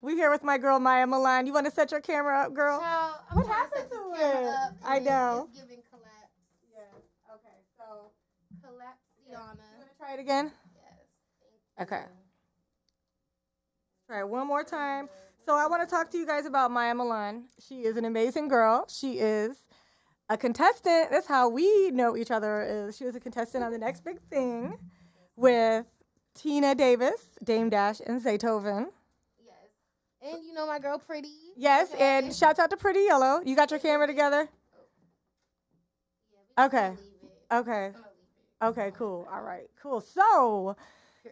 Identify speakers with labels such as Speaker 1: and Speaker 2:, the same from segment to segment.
Speaker 1: We here with my girl Maya Milan. You want to set your camera up, girl?
Speaker 2: Child, I'm
Speaker 1: What
Speaker 2: trying
Speaker 1: happened
Speaker 2: set this
Speaker 1: to
Speaker 2: camera
Speaker 1: it?
Speaker 2: up,
Speaker 1: I
Speaker 2: and
Speaker 1: know.
Speaker 2: It's giving collapse.
Speaker 1: Yeah. Okay. So,
Speaker 2: Collapsiana.
Speaker 1: you want to try it again?
Speaker 2: Yes. Thank
Speaker 1: Okay.
Speaker 2: you.
Speaker 1: Try it one more time. So I want to talk to you guys about Maya Milan. She is an amazing girl. She is a contestant. That's how we know each other. Is she was a contestant on The Next Big Thing with Tina Davis, Dame Dash, and Zaytoven.
Speaker 2: Yes. And you know my girl Pretty.
Speaker 1: Yes,
Speaker 2: Okay.
Speaker 1: and shouts out to Pretty Yellow. You got your camera together?
Speaker 2: Yeah,
Speaker 1: Okay. Okay. Okay, cool. All right, cool. So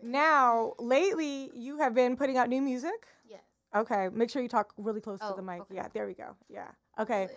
Speaker 1: now, lately, you have been putting out new music?
Speaker 2: Yes.
Speaker 1: Okay, make sure you talk really close to
Speaker 2: Oh,
Speaker 1: the mic.
Speaker 2: okay.
Speaker 1: Yeah, there we go. Yeah. Okay.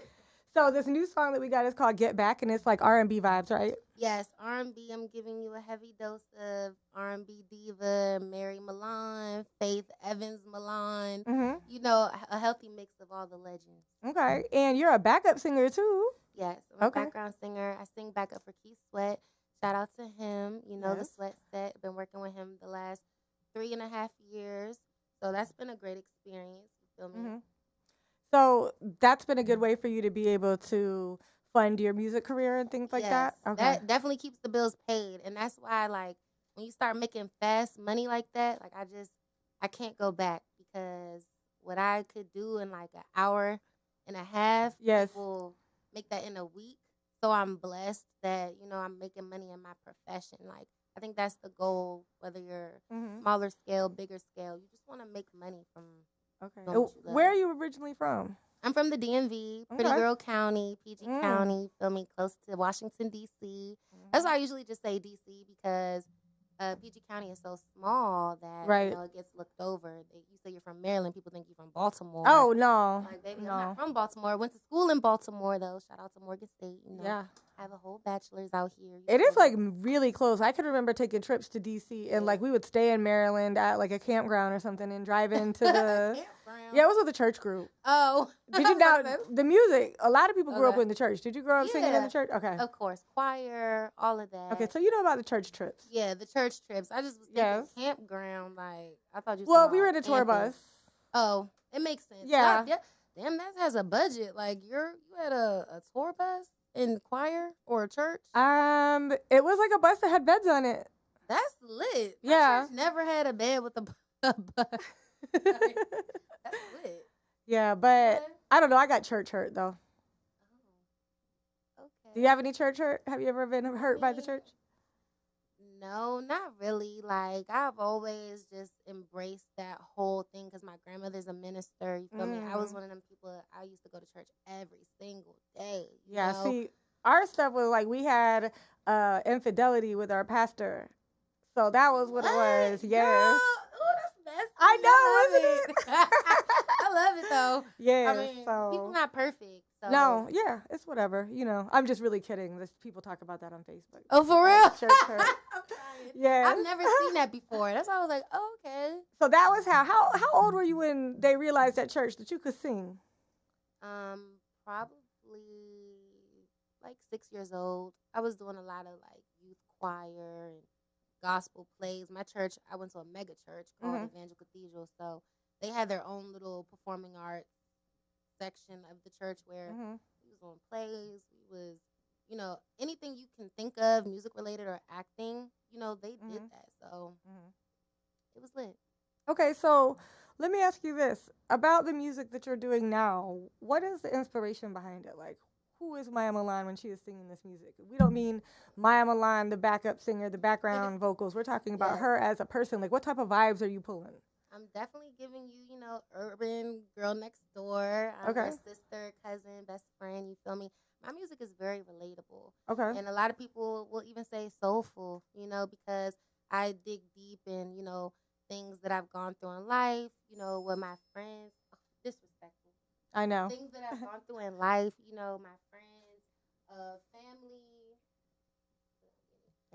Speaker 1: So this new song that we got is called Get Back, and it's like R&B vibes, right?
Speaker 2: Yes, R&B. I'm giving you a heavy dose of R&B diva, Mary Milan, Faith Evans Milan.
Speaker 1: Mm-hmm.
Speaker 2: You know, a healthy mix of all the legends.
Speaker 1: Okay, and you're a backup singer too.
Speaker 2: Yes, I'm
Speaker 1: Okay.
Speaker 2: a background singer. I sing backup for Keith Sweat. Shout out to him. You know, the
Speaker 1: Yes.
Speaker 2: Sweat Set. Been working with him the last 3.5 years. So that's been a great experience. You feel me?
Speaker 1: Mm-hmm. So that's been a good way for you to be able to fund your music career and things like that?
Speaker 2: Yes,
Speaker 1: Okay.
Speaker 2: that definitely keeps the bills paid. And that's why, like, when you start making fast money like that, like, I can't go back because what I could do in like an hour and a half,
Speaker 1: Yes.
Speaker 2: people make that in a week. So I'm blessed that, you know, I'm making money in my profession. Like, I think that's the goal, whether you're
Speaker 1: Mm-hmm.
Speaker 2: smaller scale, bigger scale. You just want to make money from
Speaker 1: Okay.
Speaker 2: doing what you love.
Speaker 1: Where are you originally from?
Speaker 2: I'm from the DMV, Pretty
Speaker 1: Okay.
Speaker 2: Girl County, PG
Speaker 1: Mm.
Speaker 2: County, feel me, close to Washington, D.C. That's why I usually just say D.C. because PG County is so small that
Speaker 1: Right.
Speaker 2: you know, it gets looked over. You say you're from Maryland, people think you're from Baltimore.
Speaker 1: Oh, no.
Speaker 2: Like, baby,
Speaker 1: No.
Speaker 2: I'm not from Baltimore. Went to school in Baltimore, though. Shout out to Morgan State. You know,
Speaker 1: Yeah.
Speaker 2: I have a whole bachelor's out here. You
Speaker 1: It
Speaker 2: feel
Speaker 1: is
Speaker 2: me?
Speaker 1: like really close. I could remember taking trips to DC and like we would stay in Maryland at like a campground or something and drive into the
Speaker 2: Campground.
Speaker 1: Yeah, it was with the church group.
Speaker 2: Oh.
Speaker 1: Did you now the music? A lot of people grew up
Speaker 2: Okay.
Speaker 1: in the church. Did you grow up singing in
Speaker 2: Yeah.
Speaker 1: the church? Okay.
Speaker 2: Of course, choir, all of that.
Speaker 1: Okay, so you know about the church trips.
Speaker 2: Yeah, the church trips. I just was thinking
Speaker 1: Yes.
Speaker 2: campground. Like, I thought you.
Speaker 1: Well,
Speaker 2: said
Speaker 1: we were in a tour
Speaker 2: camping.
Speaker 1: bus.
Speaker 2: Oh, it makes sense.
Speaker 1: Yeah.
Speaker 2: Damn, that has a budget. Like, you had a tour bus in choir or a church.
Speaker 1: It was like a bus that had beds on it.
Speaker 2: That's lit. My
Speaker 1: Yeah.
Speaker 2: church never had a bed with a bus. Like, that's lit.
Speaker 1: Yeah, but
Speaker 2: Okay.
Speaker 1: I don't know. I got church hurt though.
Speaker 2: Oh, okay.
Speaker 1: Do you have any church hurt? Have you ever been hurt by the church?
Speaker 2: No, not really. Like, I've always just embraced that whole thing because my grandmother's a minister. You feel me? I was one of them people. I used to go to church every single day. You
Speaker 1: Yeah,
Speaker 2: know?
Speaker 1: see, our stuff was like we had infidelity with our pastor. So that was what it was. Yes.
Speaker 2: Girl, ooh, that's messy.
Speaker 1: I know,
Speaker 2: love
Speaker 1: isn't it?
Speaker 2: I love it though.
Speaker 1: Yeah.
Speaker 2: I mean,
Speaker 1: so
Speaker 2: people not perfect. So.
Speaker 1: no, yeah, it's whatever. You know, I'm just really kidding. People talk about that on Facebook.
Speaker 2: Oh, for
Speaker 1: Like,
Speaker 2: real?
Speaker 1: church hurt.
Speaker 2: I'm crying.
Speaker 1: Yeah.
Speaker 2: I've never seen that before. That's why I was like, oh, okay.
Speaker 1: So that was how old were you when they realized at church that you could sing?
Speaker 2: Probably like 6 years old. I was doing a lot of like youth choir and gospel plays. My church, I went to a mega church called Evangel Cathedral, so they had their own little performing arts section of the church where we was doing plays. We was, you know, anything you can think of, music related or acting. You know, they did that, so it was lit.
Speaker 1: Okay, so let me ask you this about the music that you're doing now. What is the inspiration behind it? Like, who is Maya Milan when she is singing this music? We don't mean Maya Milan, the backup singer, the background vocals. We're talking about
Speaker 2: Yes.
Speaker 1: her as a person. Like, what type of vibes are you pulling?
Speaker 2: I'm definitely giving you, you know, urban girl next door. I'm
Speaker 1: Okay.
Speaker 2: your sister, cousin, best friend. You feel me? My music is very relatable.
Speaker 1: Okay.
Speaker 2: And a lot of people will even say soulful, you know, because I dig deep in, you know, things that I've gone through in life, you know, with my friends. Disrespectful.
Speaker 1: I know.
Speaker 2: Things that I've gone through in life, you know, my friends, family.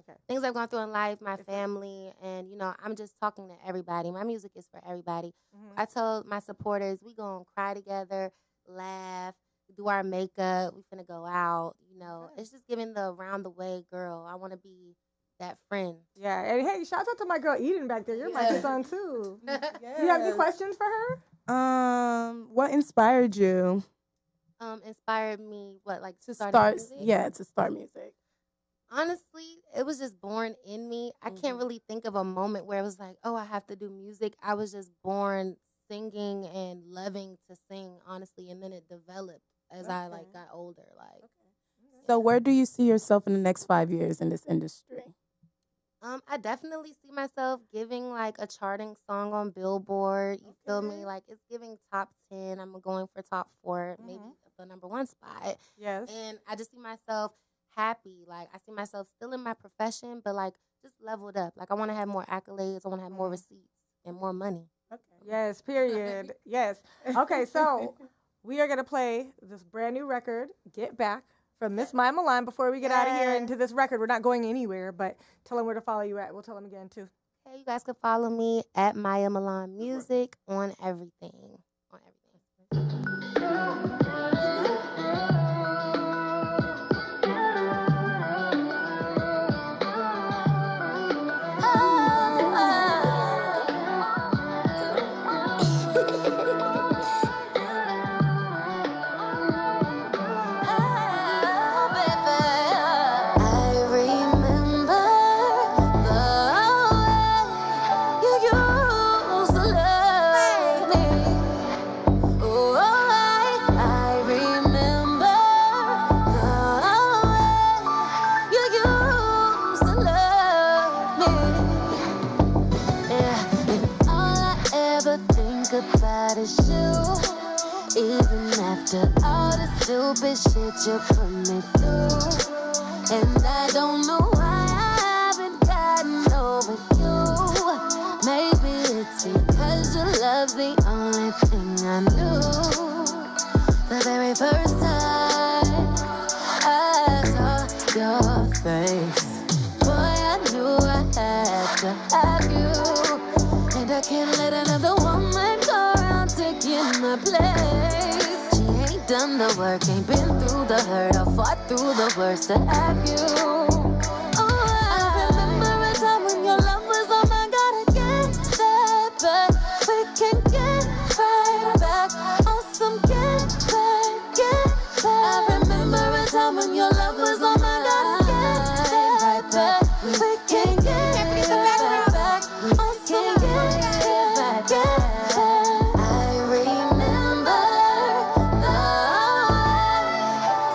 Speaker 1: Okay.
Speaker 2: Things I've gone through in life, my family, and, you know, I'm just talking to everybody. My music is for everybody. I told my supporters, we gonna cry together, laugh, do our makeup, we finna go out, you know. It's just giving the around the way girl. I want to be that friend.
Speaker 1: Yeah, and hey, shout out to my girl Eden back there. Your mic
Speaker 2: Yeah.
Speaker 1: is on too.
Speaker 2: Yes.
Speaker 1: Do you have any questions for her?
Speaker 3: What inspired you
Speaker 2: Inspired me what like
Speaker 3: to
Speaker 2: starting
Speaker 3: start?
Speaker 2: music?
Speaker 3: Yeah, to start music.
Speaker 2: Honestly, it was just born in me. I can't really think of a moment where it was like, oh, I have to do music. I was just born singing and loving to sing, honestly, and then it developed as I like got older. Like,
Speaker 3: So, where do you see yourself in the next 5 years in this industry?
Speaker 2: I definitely see myself giving like a charting song on Billboard. You feel me? Like it's giving top 10. I'm going for top 4, maybe the number 1 spot.
Speaker 1: Yes.
Speaker 2: And I just see myself happy. Like I see myself still in my profession, but like just leveled up. Like I want to have more accolades. I want to have more receipts and more money.
Speaker 1: Yes, period. Yes. Okay, so we are going to play this brand new record, Get Back, from Miss Maya Milan before we get out of here into this record. We're not going anywhere, but tell them where to follow you at. We'll tell them again, too.
Speaker 2: Hey, you guys can follow me at Maya Milan Music on everything. On everything. About is you, even after all the stupid shit you put me through. And I don't know why I haven't gotten over you. Maybe it's because your love's the only thing I knew. The very first time I saw your face, boy, I knew I had to have you. And I can't let another woman go around taking my place. She ain't done the work, ain't been through the hurt, or fought through the worst to have you. Oh, I remember a time when your love was all I gotta get that, but we can get right back on some get back. I remember a time when your love was all I gotta get that, but we can get right back on some get back. I remember the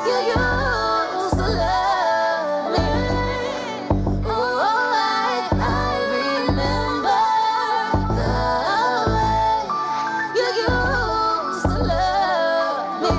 Speaker 2: way you used to love me. Oh, I remember the way you used to love me.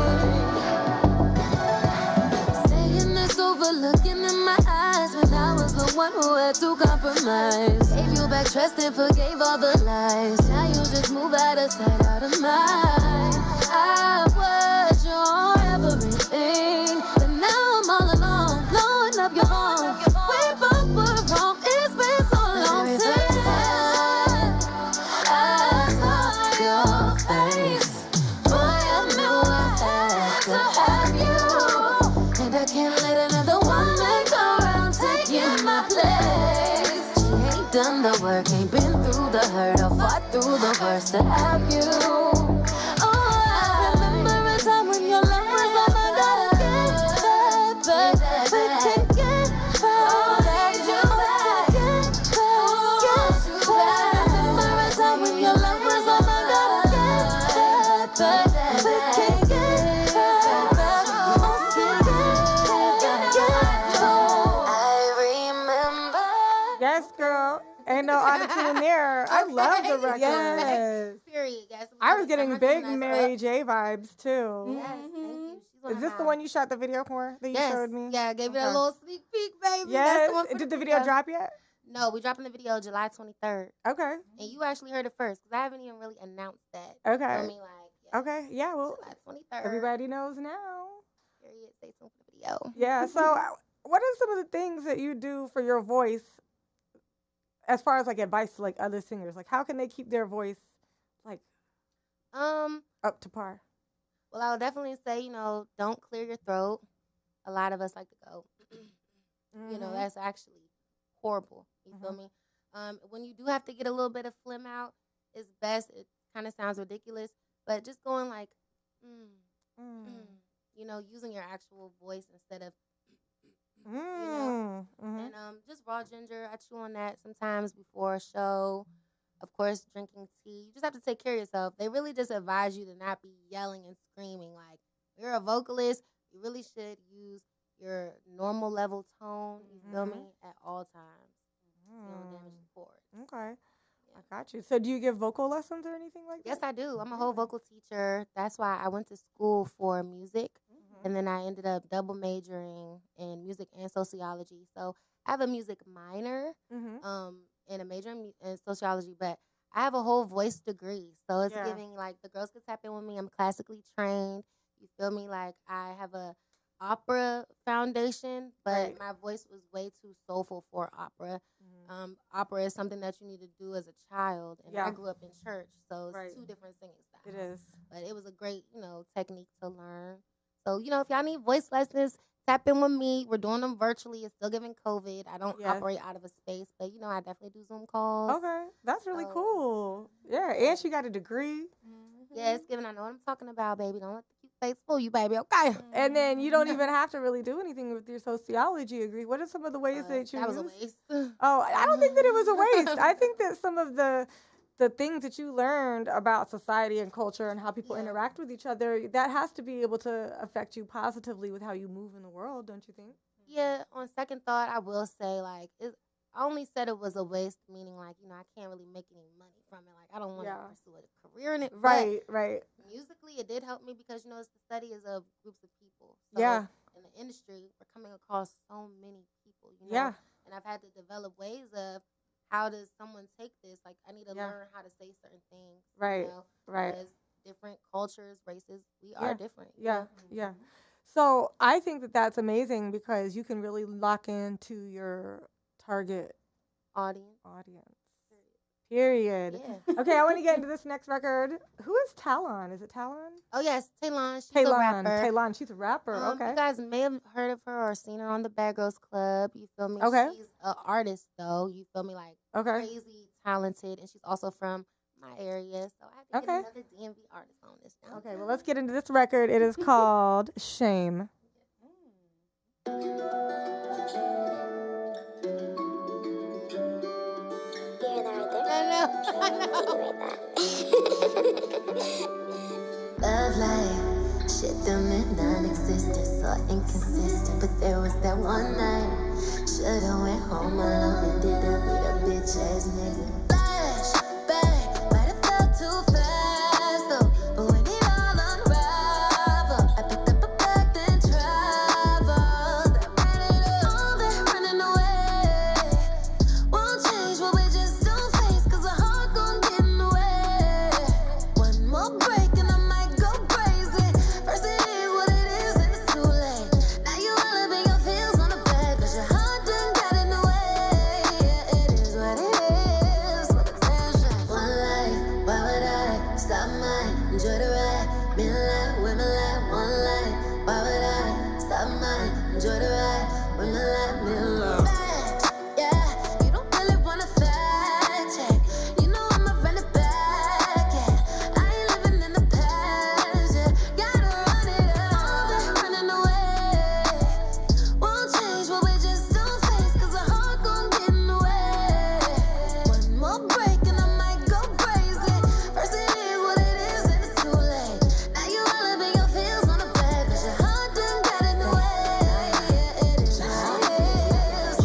Speaker 2: Saying this over, looking in my eyes when I was the one who had to compromise. Gave you back trust and forgave all the lies. Now you just move out of sight, out of mind. I was your everything, but now I'm all alone, blowing up your home. We both were wrong. It's been so long since I saw your face. Boy, I knew I had to have you, and I can't let another woman go around taking my place. She ain't done the work, ain't been through the hurt, or fought through the worst to have you. Oh, I remember a time when your love was all I gotta get that, but we can get right back. I remember a time when your love was all I gotta get that, but we can get right back on some I remember.
Speaker 1: Yes, girl. Ain't no auto-tune there. I love the record.
Speaker 3: Yes.
Speaker 2: Period. Yes.
Speaker 1: I was getting big Mary J vibes, too.
Speaker 2: Yes, thank you. She's one
Speaker 1: Is
Speaker 2: of
Speaker 1: this the
Speaker 2: mine.
Speaker 1: one you shot the video for that you
Speaker 2: Yes.
Speaker 1: showed me?
Speaker 2: Yeah, I gave it
Speaker 1: Okay.
Speaker 2: a little sneak peek, baby. That's
Speaker 1: Yes.
Speaker 2: the one for
Speaker 1: Did the video drop yet?
Speaker 2: No, we dropping the video July 23rd.
Speaker 1: Okay.
Speaker 2: And you actually heard it first because I haven't even really announced that.
Speaker 1: Okay.
Speaker 2: I mean, like, yeah.
Speaker 1: Okay. Yeah, well,
Speaker 2: July 23rd.
Speaker 1: everybody knows now.
Speaker 2: Period. Stay tuned for the video.
Speaker 1: Yeah. So, what are some of the things that you do for your voice, as far as like advice to like other singers? Like, how can they keep their voice like up to par?
Speaker 2: Well, I would definitely say, don't clear your throat. A lot of us like to go. That's actually horrible. You feel me? When you do have to get a little bit of phlegm out, it's best. It kind of sounds ridiculous, but just going like,
Speaker 1: Mm.
Speaker 2: you know, using your actual voice instead of,
Speaker 1: Mm.
Speaker 2: you know,
Speaker 1: Mhm.
Speaker 2: and just raw ginger. I chew on that sometimes before a show. Of course, drinking tea. You just have to take care of yourself. They really just advise you to not be yelling and screaming. Like, you're a vocalist, you really should use your normal level tone, you feel
Speaker 1: Mhm.
Speaker 2: me, at all times. So you don't damage the cords.
Speaker 1: Okay.
Speaker 2: Yeah.
Speaker 1: I got you. So do you give vocal lessons or anything like
Speaker 2: Yes,
Speaker 1: that?
Speaker 2: I do. I'm a whole vocal teacher. That's why I went to school for music.
Speaker 1: Mhm.
Speaker 2: And then I ended up double majoring in music and sociology. So I have a music minor
Speaker 1: Mhm.
Speaker 2: and a major in sociology, but I have a whole voice degree. So it's
Speaker 1: Yeah.
Speaker 2: giving like the girls could tap in with me. I'm classically trained. You feel me? Like I have a opera foundation, but
Speaker 1: Right.
Speaker 2: my voice was way too soulful for opera.
Speaker 1: Mhm.
Speaker 2: Opera is something that you need to do as a child, and
Speaker 1: Yeah.
Speaker 2: I grew up in church, so it's
Speaker 1: Right.
Speaker 2: two different singing styles.
Speaker 1: It is.
Speaker 2: But it was a great, you know, technique to learn. So, you know, if y'all need voice lessons, tap in with me. We're doing them virtually. It's still giving COVID. I don't
Speaker 1: Yes.
Speaker 2: operate out of a space, but, you know, I definitely do Zoom calls.
Speaker 1: Okay. That's really
Speaker 2: So,
Speaker 1: cool. Yeah. And she got a degree.
Speaker 2: Yeah, it's giving. I know what I'm talking about, baby. Don't let the cute face fool you, baby. Okay.
Speaker 1: And then you don't even have to really do anything with your sociology degree. What are some of the ways that you
Speaker 2: That was a
Speaker 1: use?
Speaker 2: waste.
Speaker 1: Oh, I don't think that it was a waste. I think that some of the things that you learned about society and culture and how people
Speaker 2: Yeah.
Speaker 1: interact with each other, that has to be able to affect you positively with how you move in the world, don't you think?
Speaker 2: Yeah, on second thought, I will say, like, I only said it was a waste, meaning, like, you know, I can't really make any money from it. Like, I don't want to
Speaker 1: Yeah.
Speaker 2: pursue a career in it.
Speaker 1: Right, right.
Speaker 2: But musically, it did help me because, you know, it's the study is of groups of people. So
Speaker 1: Yeah.
Speaker 2: in the industry, we're coming across so many people, you know?
Speaker 1: Yeah.
Speaker 2: And I've had to develop ways of how does someone take this? Like, I need to
Speaker 1: Yeah.
Speaker 2: learn how to say certain things.
Speaker 1: Right,
Speaker 2: You know?
Speaker 1: right.
Speaker 2: Because different cultures, races, we
Speaker 1: Yeah.
Speaker 2: are different. you
Speaker 1: Yeah,
Speaker 2: know?
Speaker 1: yeah. So I think that that's amazing because you can really lock into your target
Speaker 2: Audience.
Speaker 1: audience. Period.
Speaker 2: Yeah.
Speaker 1: Okay, I want to get into this next record. Who is Talon? Is it Talon?
Speaker 2: Oh, yes, Taylon. She's a
Speaker 1: Talon.
Speaker 2: rapper.
Speaker 1: Talon. She's a rapper. Okay.
Speaker 2: You guys may have heard of her or seen her on the Bad Girls Club. You feel me?
Speaker 1: Okay.
Speaker 2: She's an artist, though. You feel me? Like,
Speaker 1: Okay.
Speaker 2: crazy talented. And she's also from my area. So I had to
Speaker 1: Okay.
Speaker 2: get another DMV artist on this. Now.
Speaker 1: Okay, well, let's get into this record. It is called Shame.
Speaker 4: Love life, shit done meant non-existent, so inconsistent. But there was that one night, shoulda went home alone and did that with a bitch ass nigga. Flashback, might have felt too fast though, but when it all unraveled, I picked up a bag then traveled. All that running away won't change what we just don't face, 'cause the heart gon' get in the way. One more break and I might go crazy. First it is what it is and it's too late. Now you all up in your feels on the bed, 'cause your heart done got in the way. Yeah, it is what it is. What a damn shame. One life, why would I stop mine? Enjoy the ride, midlife, women life. One life, why would I stop mine? Enjoy the ride, women life, midlife. Yeah, you don't really wanna fact check. You know I'ma run it back. Yeah, I ain't living in the past. Yeah, gotta run it up. All that running away won't change what we just don't face, 'cause the heart gon' get in the way. One more break and I might go crazy. First it is what it is and it's too late. Now you all up in your feels on the bed, 'cause your heart done got in the way. Yeah, it is what it is.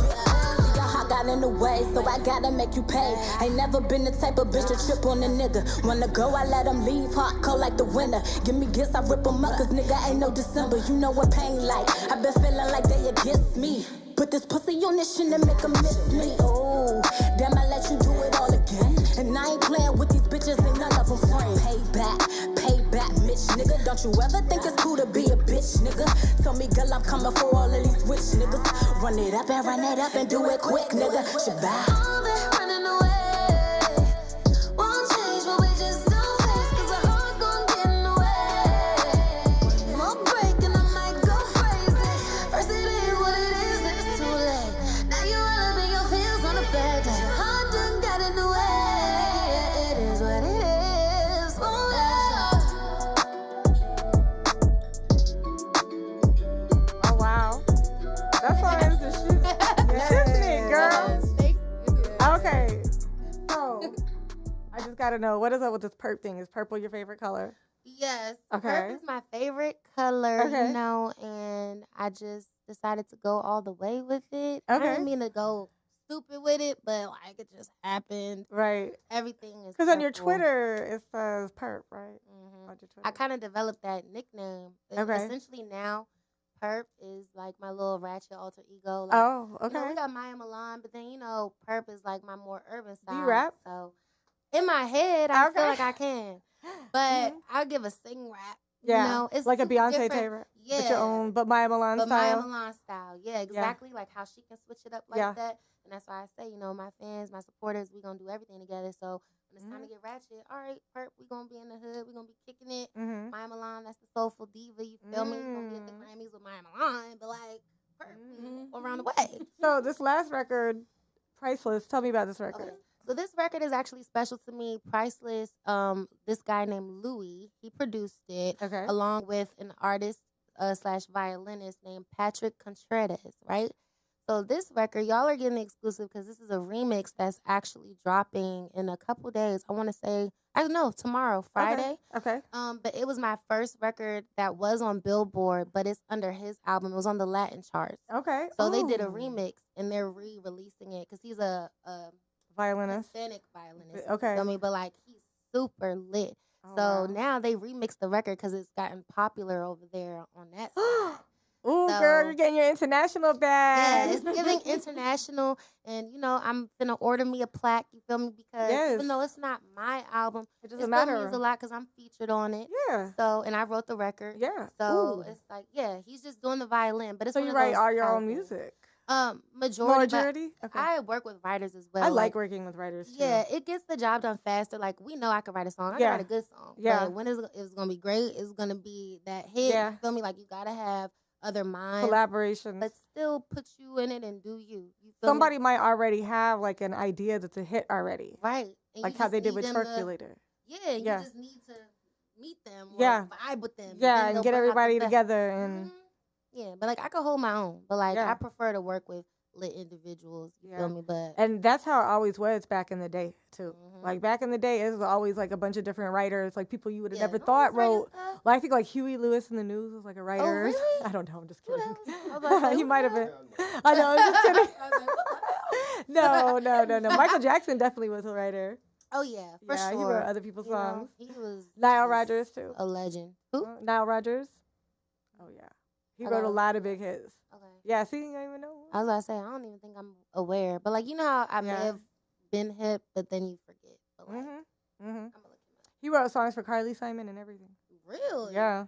Speaker 5: Your heart got in the way, so I gotta make you pay. Ain't never been the type of bitch to trip on a nigga. Wanna go, I let him leave, hot cold like the winter. Give me gifts, I rip 'em up, 'cause nigga ain't no December. You know what pain like, I been feeling like they against me. Put this pussy on this shit and make 'em miss me. Oh, damn, I let you do it all again. And I ain't playing with these bitches, ain't none of them friends. Pay back, Mitch, nigga. Don't you ever think it's cool to be a bitch, nigga? Tell me, girl, I'm coming for all of these rich niggas. Run it up and do it quick, nigga. Shabbat.
Speaker 4: All that running away won't change what we just don't face, 'cause the heart gon' get in the way. One more break and I might go crazy. First it is what it is and it's too late. Now you all up in your feels on the bed, 'cause your heart done got in the way. It is what it is.
Speaker 1: gotta know what is up with this perp thing. Is purple your favorite color?
Speaker 2: Yes.
Speaker 1: Okay.
Speaker 2: Purple is my favorite color,
Speaker 1: Okay.
Speaker 2: you know, and I just decided to go all the way with it. I
Speaker 1: Okay.
Speaker 2: didn't mean to go stupid with it, but like it just happened.
Speaker 1: Right.
Speaker 2: Everything is
Speaker 1: Because on your
Speaker 2: purple.
Speaker 1: Twitter it says perp, right?
Speaker 2: Mhm.
Speaker 1: On your Twitter.
Speaker 2: I kind of developed that nickname.
Speaker 1: Okay.
Speaker 2: Essentially now, Perp is like my little ratchet alter ego. Like,
Speaker 1: Oh,
Speaker 2: you know,
Speaker 1: okay.
Speaker 2: we got Maya Milan, but then, you know, Perp is like my more urban side.
Speaker 1: Do you rap?
Speaker 2: So in my head, I
Speaker 1: Okay.
Speaker 2: feel like I can. But
Speaker 1: Mhm.
Speaker 2: I'll give a sing rap.
Speaker 1: Yeah,
Speaker 2: You know, it's
Speaker 1: like a
Speaker 2: super
Speaker 1: Beyonce
Speaker 2: different.
Speaker 1: Taylor.
Speaker 2: Yeah.
Speaker 1: But your own, but Maya Milan
Speaker 2: But
Speaker 1: style.
Speaker 2: Maya Milan style. Yeah, exactly. Like how she can switch it up like
Speaker 1: Yeah.
Speaker 2: that. And that's why I say, you know, my fans, my supporters, we going to do everything together. So when it's time to get ratchet, all right, Perp, we going to be in the hood. we going to be kicking it.
Speaker 1: Mm-hmm.
Speaker 2: Maya Milan, that's the soulful diva. You feel me? We going to be at the Grammys with Maya Milan. But like, Perp, we go around the way.
Speaker 1: So this last record, Priceless. Tell me about this record.
Speaker 2: Okay. So this record is actually special to me. Priceless. This guy named Louis, he produced it
Speaker 1: Okay.
Speaker 2: along with an artist slash violinist named Patrick Contreras, right? So this record, y'all are getting the exclusive because this is a remix that's actually dropping in a couple days. I want to say, I don't know, tomorrow, Friday.
Speaker 1: Okay.
Speaker 2: But it was my first record that was on Billboard, but it's under his album. It was on the Latin charts.
Speaker 1: Okay.
Speaker 2: So they did a
Speaker 1: Ooh.
Speaker 2: remix and they're re-releasing it because he's a
Speaker 1: Violinist.
Speaker 2: Hispanic violinist.
Speaker 1: Okay.
Speaker 2: You feel me? But like he's super lit.
Speaker 1: Oh,
Speaker 2: So
Speaker 1: wow.
Speaker 2: now they remixed the record because it's gotten popular over there on that side.
Speaker 1: Ooh,
Speaker 2: So-
Speaker 1: girl, you're getting your international bag.
Speaker 2: Yeah, it's giving international, and you know I'm gonna order me a plaque. You feel me? Because
Speaker 1: Yes.
Speaker 2: even though it's not my album,
Speaker 1: It
Speaker 2: it
Speaker 1: doesn't
Speaker 2: still
Speaker 1: matter.
Speaker 2: means a lot because I'm featured on it.
Speaker 1: Yeah.
Speaker 2: So and I wrote the record.
Speaker 1: Yeah.
Speaker 2: So
Speaker 1: Ooh.
Speaker 2: it's like yeah, he's just doing the violin, but it's
Speaker 1: So
Speaker 2: one
Speaker 1: you
Speaker 2: of
Speaker 1: write
Speaker 2: those
Speaker 1: all your own
Speaker 2: powerful-
Speaker 1: music.
Speaker 2: Majority. but
Speaker 1: Majority? Okay.
Speaker 2: I work with writers as well.
Speaker 1: I like working with writers too.
Speaker 2: Yeah, it gets the job done faster. Like we know I can write a song. I
Speaker 1: Yeah.
Speaker 2: can write a good song.
Speaker 1: Yeah.
Speaker 2: But when it's gonna be great, it's gonna be that hit.
Speaker 1: Yeah.
Speaker 2: You feel me? Like you gotta have other minds,
Speaker 1: Collaborations.
Speaker 2: but still put you in it and do you. You feel
Speaker 1: Somebody
Speaker 2: me?
Speaker 1: might already have like an idea that's a hit already.
Speaker 2: Right. And
Speaker 1: Like
Speaker 2: you
Speaker 1: how
Speaker 2: just
Speaker 1: they did
Speaker 2: need
Speaker 1: with
Speaker 2: them to-
Speaker 1: Circulator.
Speaker 2: Yeah, you
Speaker 1: Yeah.
Speaker 2: just need to meet them. Or
Speaker 1: Yeah.
Speaker 2: vibe with them.
Speaker 1: Yeah,
Speaker 2: then
Speaker 1: and
Speaker 2: they'll
Speaker 1: get
Speaker 2: bring out the
Speaker 1: everybody
Speaker 2: best.
Speaker 1: together and
Speaker 2: Mhm. Yeah, but like I could hold my own. But like
Speaker 1: Yeah.
Speaker 2: I prefer to work with lit individuals. You
Speaker 1: Yeah.
Speaker 2: feel me? But
Speaker 1: and that's how it always was back in the day too.
Speaker 2: Mhm.
Speaker 1: Like back in the day, it was always like a bunch of different writers, like people you would have
Speaker 2: yeah,
Speaker 1: never
Speaker 2: no
Speaker 1: thought
Speaker 2: one's writing
Speaker 1: wrote.
Speaker 2: stuff.
Speaker 1: Like I think like Huey Lewis in the News was like a writer.
Speaker 2: Oh, really?
Speaker 1: I don't know. I'm just
Speaker 2: Who
Speaker 1: kidding.
Speaker 2: the hell is- I was about to say,
Speaker 1: he
Speaker 2: who
Speaker 1: might have
Speaker 2: the
Speaker 1: been.
Speaker 2: hell?
Speaker 1: I know. I'm just kidding.
Speaker 2: I was like, what the hell?
Speaker 1: no. Michael Jackson definitely was a writer.
Speaker 2: Oh yeah, for
Speaker 1: yeah,
Speaker 2: sure.
Speaker 1: he wrote other people's
Speaker 2: You know,
Speaker 1: songs.
Speaker 2: he was
Speaker 1: Nile
Speaker 2: just
Speaker 1: Rodgers too.
Speaker 2: a legend. Who?
Speaker 1: Nile Rodgers. Oh yeah, he
Speaker 2: I
Speaker 1: wrote a
Speaker 2: don't-
Speaker 1: lot of big hits.
Speaker 2: Okay.
Speaker 1: Yeah, see, you don't even know.
Speaker 2: I was about to say I don't even think I'm aware, but like you know how I may
Speaker 1: Yeah.
Speaker 2: have been hip, but then you forget. But like
Speaker 1: Mhm. Mhm.
Speaker 2: I'm gonna look him up.
Speaker 1: He wrote songs for Carly Simon and everything.
Speaker 2: Really?
Speaker 1: Yeah.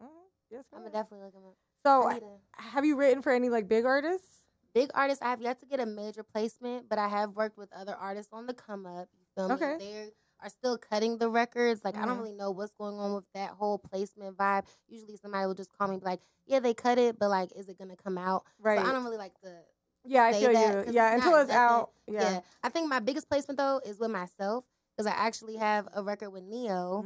Speaker 1: Mhm. Yes.
Speaker 2: I'm gonna
Speaker 1: ma'am.
Speaker 2: definitely look him up.
Speaker 1: So,
Speaker 2: I need a
Speaker 1: have you written for any like big artists?
Speaker 2: big artist. I have yet to get a major placement, but I have worked with other artists on the come up. You feel me?
Speaker 1: Okay.
Speaker 2: They are still cutting the records. Like I
Speaker 1: Mhm.
Speaker 2: don't really know what's going on with that whole placement vibe. Usually somebody will just call me and be like, yeah, they cut it, but like, is it gonna come out?
Speaker 1: Right.
Speaker 2: So I don't really like to
Speaker 1: Yeah, I
Speaker 2: say
Speaker 1: feel
Speaker 2: that,
Speaker 1: you.
Speaker 2: 'cause
Speaker 1: Yeah,
Speaker 2: it's
Speaker 1: until
Speaker 2: not
Speaker 1: it's
Speaker 2: nothing.
Speaker 1: out.
Speaker 2: Yeah.
Speaker 1: Yeah.
Speaker 2: I think my biggest placement though is with myself because I actually have a record with Neo.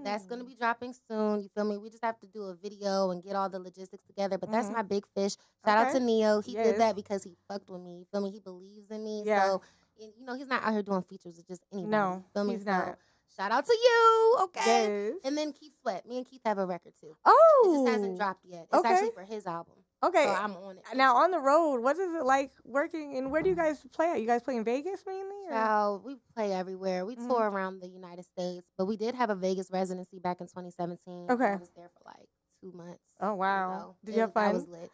Speaker 2: That's gonna be dropping soon. You feel me? We just have to do a video and get all the logistics together. But that's
Speaker 1: Mhm.
Speaker 2: my big fish. Shout out
Speaker 1: Okay.
Speaker 2: to Neo. He
Speaker 1: Yes.
Speaker 2: did that because he fucked with me. You feel me? He believes in me.
Speaker 1: Yeah.
Speaker 2: So and, you know he's not out here doing features with just anybody.
Speaker 1: No,
Speaker 2: you feel me?
Speaker 1: he's not.
Speaker 2: So, shout out to you. Okay.
Speaker 1: Yes.
Speaker 2: And then Keith Sweat. Me and Keith have a record too.
Speaker 1: Oh.
Speaker 2: It just hasn't dropped yet. It's
Speaker 1: Okay.
Speaker 2: actually for his album.
Speaker 1: Okay.
Speaker 2: So I'm on it.
Speaker 1: Now on the road, what is it like working? And where do you guys play at? You guys play in Vegas mainly? Or?
Speaker 2: Child, we play everywhere. We
Speaker 1: Mhm.
Speaker 2: tour around the United States, but we did have a Vegas residency back in 2017.
Speaker 1: Okay.
Speaker 2: I was there for like 2 months.
Speaker 1: Oh wow.
Speaker 2: know,
Speaker 1: Did you have
Speaker 2: I
Speaker 1: fun?
Speaker 2: was lit.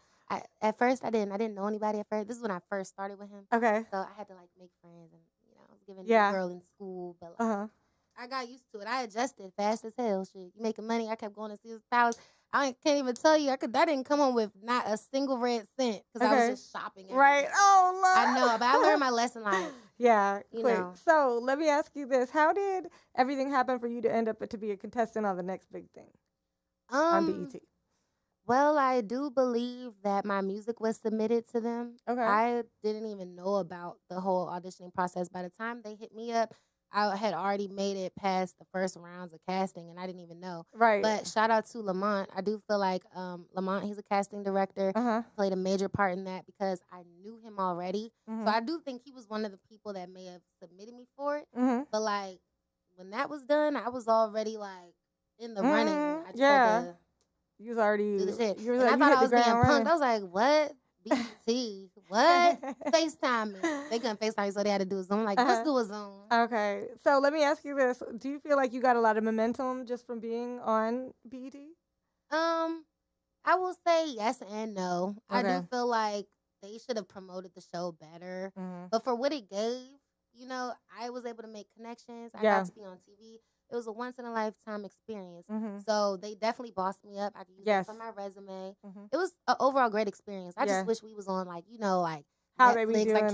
Speaker 2: At first, I didn't know anybody at first. This is when I first started with him,
Speaker 1: Okay.
Speaker 2: so I had to like make friends, and you know, I was giving
Speaker 1: Yeah.
Speaker 2: the girl in school, but like,
Speaker 1: Uh huh.
Speaker 2: I got used to it. I adjusted fast as hell. Shit, you making money? I kept going to see his palace. Can't even tell you. I didn't come home with not a single red cent because I
Speaker 1: Okay.
Speaker 2: was just shopping.
Speaker 1: Right.
Speaker 2: everywhere.
Speaker 1: Oh, Lord.
Speaker 2: I know, but I learned my lesson. Like,
Speaker 1: Yeah,
Speaker 2: you
Speaker 1: quick.
Speaker 2: know.
Speaker 1: So let me ask you this: how did everything happen for you to end up to be a contestant on the next big thing on E BET?
Speaker 2: Well, I do believe that my music was submitted to them.
Speaker 1: Okay.
Speaker 2: I didn't even know about the whole auditioning process. By the time they hit me up, I had already made it past the first rounds of casting, and I didn't even know.
Speaker 1: Right.
Speaker 2: But shout out to Lamont. I do feel like Lamont, he's a casting director,
Speaker 1: uh huh.
Speaker 2: played a major part in that because I knew him already.
Speaker 1: Mm-hmm.
Speaker 2: So I do think he was one of the people that may have submitted me for it.
Speaker 1: Mm-hmm.
Speaker 2: But like when that was done, I was already like in the running. I just
Speaker 1: yeah.
Speaker 2: had to
Speaker 1: You was already.
Speaker 2: do the shit.
Speaker 1: You was
Speaker 2: And I
Speaker 1: like,
Speaker 2: thought
Speaker 1: you
Speaker 2: I
Speaker 1: hit
Speaker 2: was
Speaker 1: the
Speaker 2: being
Speaker 1: ground
Speaker 2: punked.
Speaker 1: running.
Speaker 2: I was like, what? BT? What? FaceTime me. They couldn't FaceTime me, so they had to do a Zoom. Like, let's do a Zoom.
Speaker 1: Okay, so let me ask you this: do you feel like you got a lot of momentum just from being on BET?
Speaker 2: I will say yes and no. I
Speaker 1: Okay.
Speaker 2: do feel like they should have promoted the show better.
Speaker 1: Mm-hmm.
Speaker 2: But for what it gave, you know, I was able to make connections. I
Speaker 1: Yeah.
Speaker 2: got to be on TV. It was a once in a lifetime experience.
Speaker 1: Mm-hmm.
Speaker 2: So they definitely bossed me up. I could use
Speaker 1: Yes.
Speaker 2: it for my resume.
Speaker 1: Mm-hmm.
Speaker 2: It was an overall great experience. I
Speaker 1: Yeah.
Speaker 2: just wish we was on like, you know, like
Speaker 1: How
Speaker 2: Netflix.
Speaker 1: they be doing
Speaker 2: Like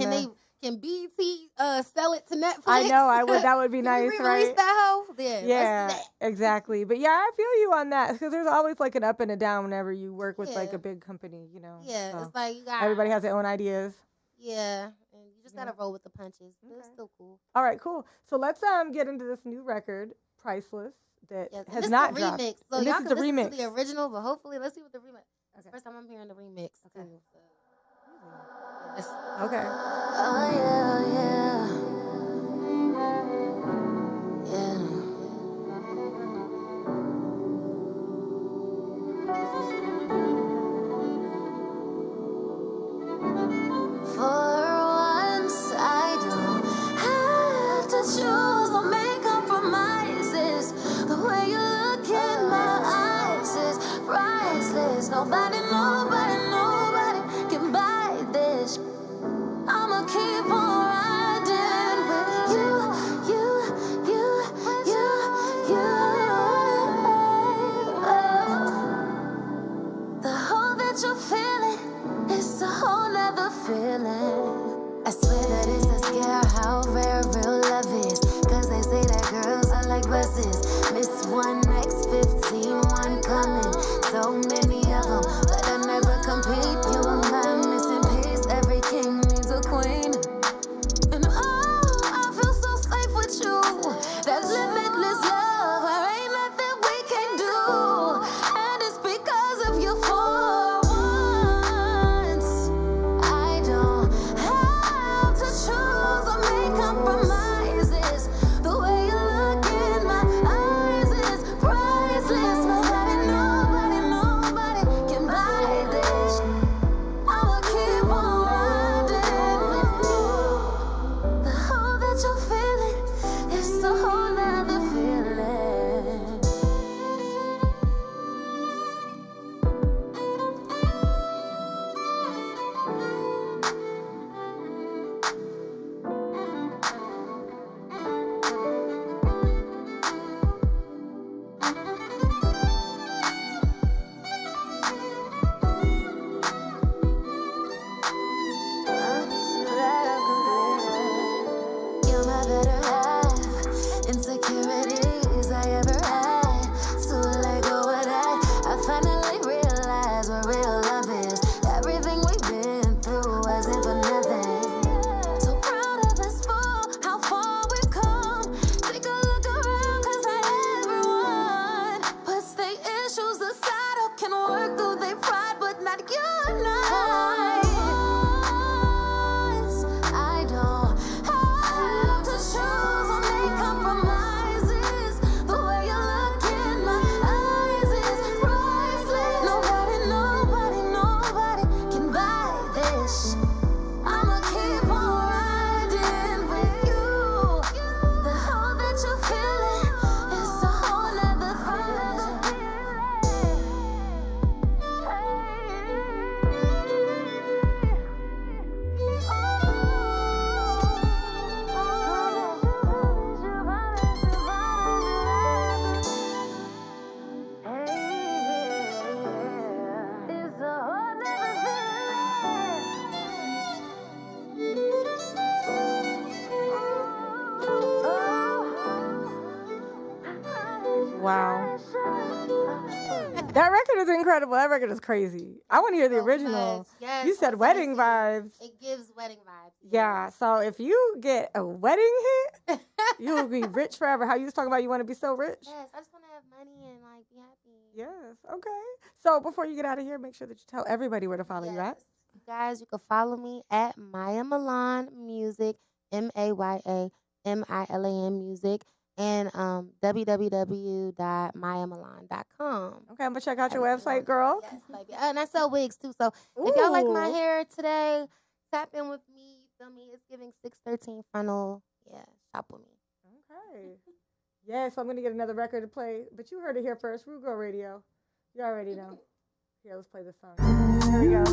Speaker 2: can BET sell it to Netflix?
Speaker 1: I know. That would be
Speaker 2: Can
Speaker 1: nice,
Speaker 2: we re-release
Speaker 1: right?
Speaker 2: that hoe? Yeah.
Speaker 1: Yeah,
Speaker 2: Let's do
Speaker 1: exactly. But yeah, I feel you on that because there's always like an up and a down whenever you work with like
Speaker 2: Yeah.
Speaker 1: a big company, you know.
Speaker 2: that. Yeah.
Speaker 1: So
Speaker 2: It's like you got
Speaker 1: everybody has their own ideas.
Speaker 2: Yeah. And you just
Speaker 1: Yeah.
Speaker 2: gotta roll with the punches. But
Speaker 1: Okay.
Speaker 2: it's still cool.
Speaker 1: All right, cool. So let's get into this new record, Priceless, that
Speaker 2: Yes. And
Speaker 1: has
Speaker 2: this
Speaker 1: not
Speaker 2: the
Speaker 1: dropped.
Speaker 2: remix. So
Speaker 1: And
Speaker 2: y'all
Speaker 1: this
Speaker 2: can
Speaker 1: is the
Speaker 2: listen
Speaker 1: remix.
Speaker 2: to the original, but hopefully let's see what the remix. It's
Speaker 1: Okay.
Speaker 2: the first time I'm hearing the remix
Speaker 1: Okay.
Speaker 2: too. So. Yes.
Speaker 1: Okay.
Speaker 4: Oh yeah, yeah, yeah. For once, I don't have to choose or make compromises. The way you look in my eyes is priceless. Nobody can buy this. I'ma keep on riding with you. The hole that you're feeling is a whole nother feeling. I swear that it's a scare how rare real love is. Cause they say that girls are like buses. Miss one, next 15, one coming. So many of them, but I never compete. You are my missing piece. Every king needs a queen. And oh, I feel so safe with you. That limitless love, there ain't nothing we can do. And it's because of you for once. I don't have to choose or make compromises. The way you look in my eyes is priceless. Nobody can buy this. I'ma keep on riding with you. The hole that you're feeling is a whole nother feeling. You're my better half. Insecurities I ever had. So let go of that. I finally realized what real love is. Everything we've been through wasn't for nothing. So proud of us for how far we've come. Take a look around, cause not everyone puts their issues aside or can work through their pride, but not you and I. I don't have to choose or make compromises. The way you look in my eyes is priceless. Nobody can buy this. I'ma keep on riding with you. The hole that you're feeling is a whole nother
Speaker 1: Wow. That record is incredible. That record is crazy. I want to hear the
Speaker 2: So
Speaker 1: original.
Speaker 2: much. Yes,
Speaker 1: You
Speaker 2: I
Speaker 1: said
Speaker 2: was gonna
Speaker 1: wedding
Speaker 2: say,
Speaker 1: vibes.
Speaker 2: It gives wedding vibes.
Speaker 1: Yeah. So if you get a wedding hit, you'll be rich forever. How you was talking about you want to be so rich?
Speaker 2: Yes, I just want to have money and like be happy.
Speaker 1: Yes. Okay. So before you get out of here, make sure that you tell everybody where to follow you at.
Speaker 2: Yes. You guys, you can follow me at Maya Milan Music, MAYAMILAN Music. and www.mayamalan.com.
Speaker 1: Okay, I'm gonna check out your
Speaker 2: Everything
Speaker 1: website,
Speaker 2: on-
Speaker 1: girl.
Speaker 2: Yes, baby. And I sell wigs too. So if y'all like my
Speaker 1: Ooh.
Speaker 2: hair today, tap in with me. You feel me? It's giving 613 frontal. Yeah, shop with me.
Speaker 1: Okay. Yes, I'm gonna get another record to play, but you heard it here first. Rude Girl Radio. You already know. Here, let's play this song. Here we go.